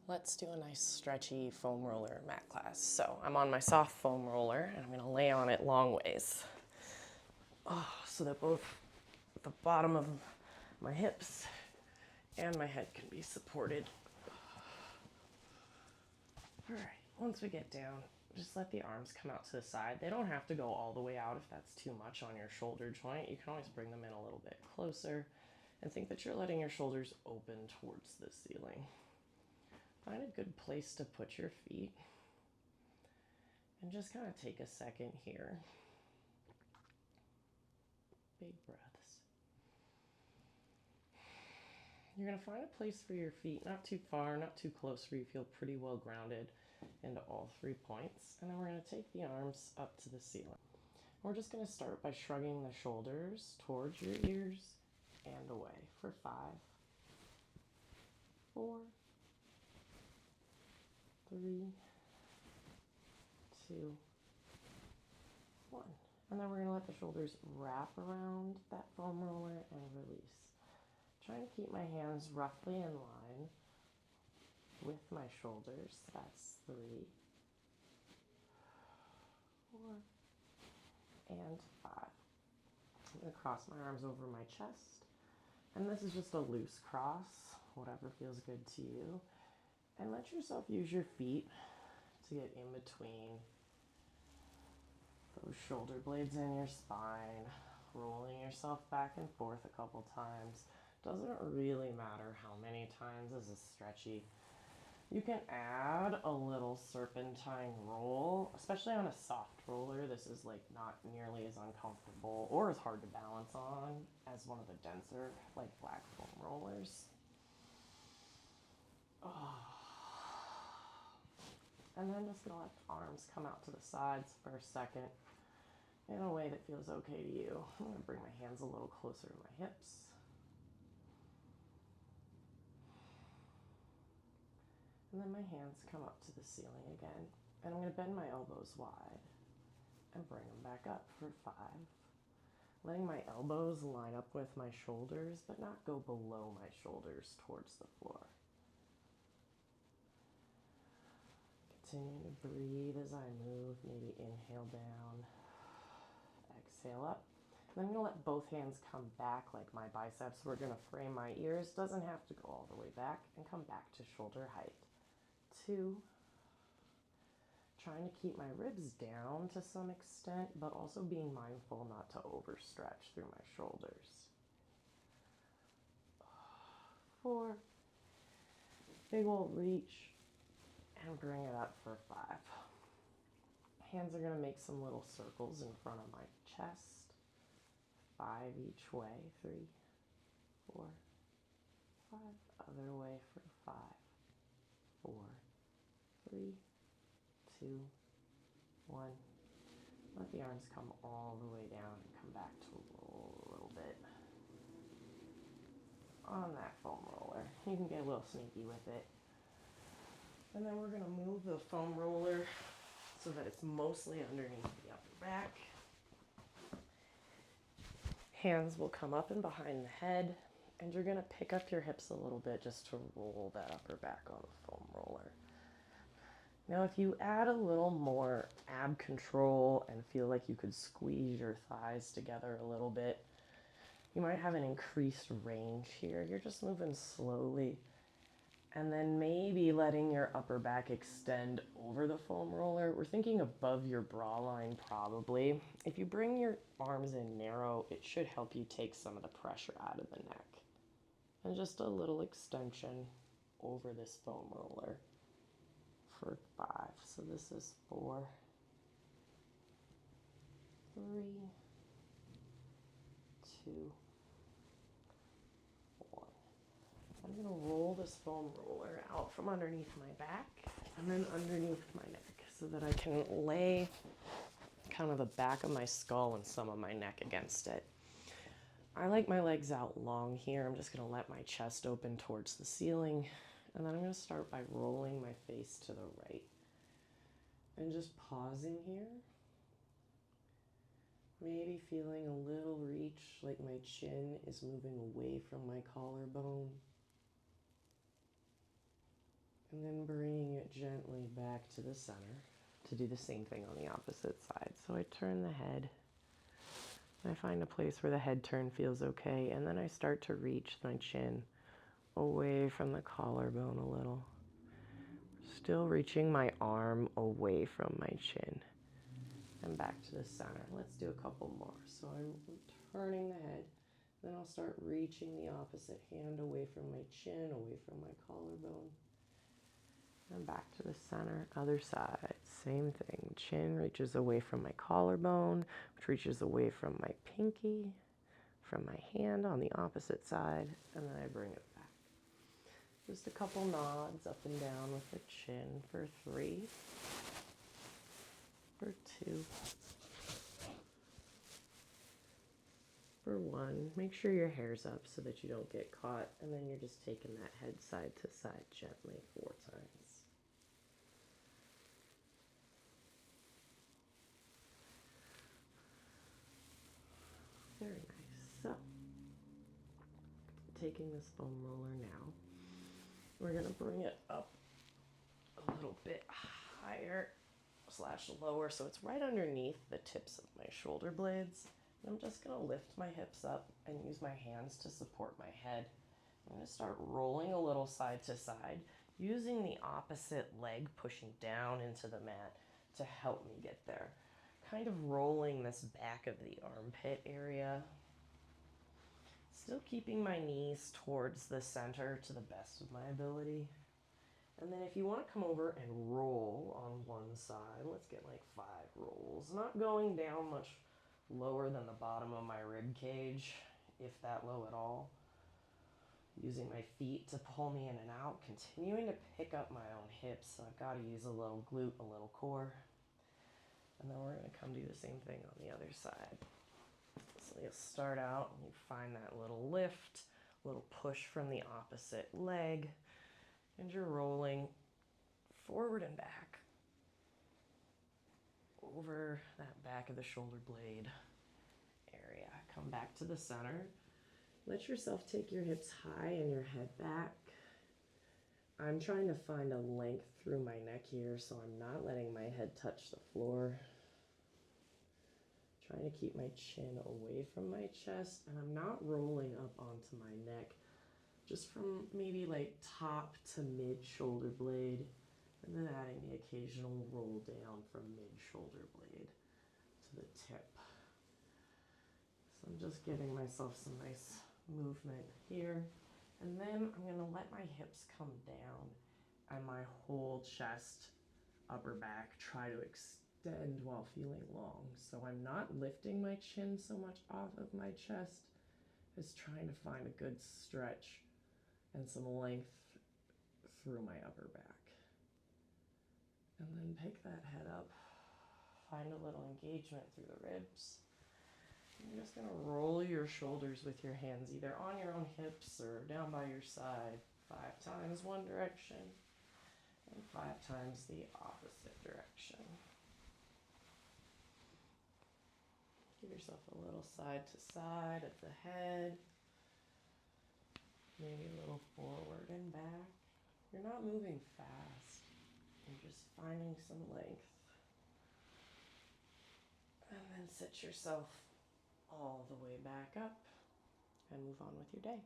Let's do a nice stretchy foam roller mat class. So I'm on my soft foam roller and I'm gonna lay on it long ways. So that both the bottom of my hips and my head can be supported. All right, once we get down, just let the arms come out to the side. They don't have to go all the way out if that's too much on your shoulder joint. You can always bring them in a little bit closer and think that you're letting your shoulders open towards the ceiling. Find a good place to put your feet and just kind of take a second here. Big breaths. You're going to find a place for your feet, not too far, not too close, where you feel pretty well grounded into all 3 points. And then we're going to take the arms up to the ceiling. We're just going to start by shrugging the shoulders towards your ears and away for 5, 4, 3, 2, 1. And then we're going to let the shoulders wrap around that foam roller and release. Trying to keep my hands roughly in line with my shoulders. That's 3, 4, and 5. I'm going to cross my arms over my chest. And this is just a loose cross, whatever feels good to you. And let yourself use your feet to get in between those shoulder blades in your spine, rolling yourself back and forth a couple times. Doesn't really matter how many times. This is stretchy. You can add a little serpentine roll, especially on a soft roller. This is like not nearly as uncomfortable or as hard to balance on as one of the denser, like black foam rollers. And then just gonna let the arms come out to the sides for a second in a way that feels okay to you. I'm gonna bring my hands a little closer to my hips. And then my hands come up to the ceiling again. And I'm going to bend my elbows wide and bring them back up for 5. Letting my elbows line up with my shoulders, but not go below my shoulders towards the floor. Continue to breathe as I move. Maybe inhale down, exhale up. And I'm going to let both hands come back like my biceps. We're going to frame my ears. Doesn't have to go all the way back, and come back to shoulder height. 2. Trying to keep my ribs down to some extent, but also being mindful not to overstretch through my shoulders. 4. Big old reach and bring it up for 5. Hands are going to make some little circles in front of my chest. 5 each way. 3, 4, 5. Other way for 5, 4, 3, 2, 1. Let the arms come all the way down and come back to roll a little bit on that foam roller. You can get a little sneaky with it. And then we're going to move the foam roller so that it's mostly underneath the upper back. Hands will come up and behind the head, and you're going to pick up your hips a little bit just to roll that upper back on the foam roller. Now, if you add a little more ab control and feel like you could squeeze your thighs together a little bit, you might have an increased range here. You're just moving slowly. And then maybe letting your upper back extend over the foam roller. We're thinking above your bra line probably. If you bring your arms in narrow, it should help you take some of the pressure out of the neck. And just a little extension over this foam roller for 5. So this is 4, 3, 2, 1. I'm going to roll this foam roller out from underneath my back and then underneath my neck so that I can lay kind of the back of my skull and some of my neck against it. I like my legs out long here. I'm just going to let my chest open towards the ceiling, and then I'm going to start by rolling my face to the right. And just pausing here. Maybe feeling a little reach, like my chin is moving away from my collarbone. And then bringing it gently back to the center to do the same thing on the opposite side. So I turn the head, and I find a place where the head turn feels okay, and then I start to reach my chin away from the collarbone a little. Still reaching my arm away from my chin and back to the center. Let's do a couple more. So I'm turning the head, then I'll start reaching the opposite hand away from my chin, away from my collarbone, and back to the center. Other side, same thing. Chin reaches away from my collarbone, which reaches away from my pinky, from my hand on the opposite side, and then I bring it back. Just a couple nods up and down with the chin for 3, for 2, for 1. Make sure your hair's up so that you don't get caught, and then you're just taking that head side to side gently 4 times. Very nice. So, taking this foam roller now, we're going to bring it up a little bit higher / lower so it's right underneath the tips of my shoulder blades. And I'm just going to lift my hips up and use my hands to support my head. I'm going to start rolling a little side to side, using the opposite leg pushing down into the mat to help me get there. Kind of rolling this back of the armpit area. Still keeping my knees towards the center to the best of my ability. And then if you want to come over and roll on one side, let's get like 5 rolls. Not going down much lower than the bottom of my rib cage, if that low at all. Using my feet to pull me in and out, continuing to pick up my own hips. So I've got to use a little glute, a little core. And then we're going to come do the same thing on the other side. So you'll start out and you find that little lift, little push from the opposite leg, and you're rolling forward and back over that back of the shoulder blade area. Come back to the center. Let yourself take your hips high and your head back. I'm trying to find a length through my neck here, so I'm not letting my head touch the floor. Trying to keep my chin away from my chest, and I'm not rolling up onto my neck, just from maybe like top to mid shoulder blade, and then adding the occasional roll down from mid shoulder blade to the tip. So I'm just giving myself some nice movement here, and then I'm going to let my hips come down and my whole chest, upper back try to extend while feeling long. So I'm not lifting my chin so much off of my chest as trying to find a good stretch and some length through my upper back. And then pick that head up, find a little engagement through the ribs. You're just going to roll your shoulders with your hands either on your own hips or down by your side 5 times one direction and 5 times the opposite direction. Give yourself a little side to side of the head, maybe a little forward and back. You're not moving fast, you're just finding some length. And then sit yourself all the way back up and move on with your day.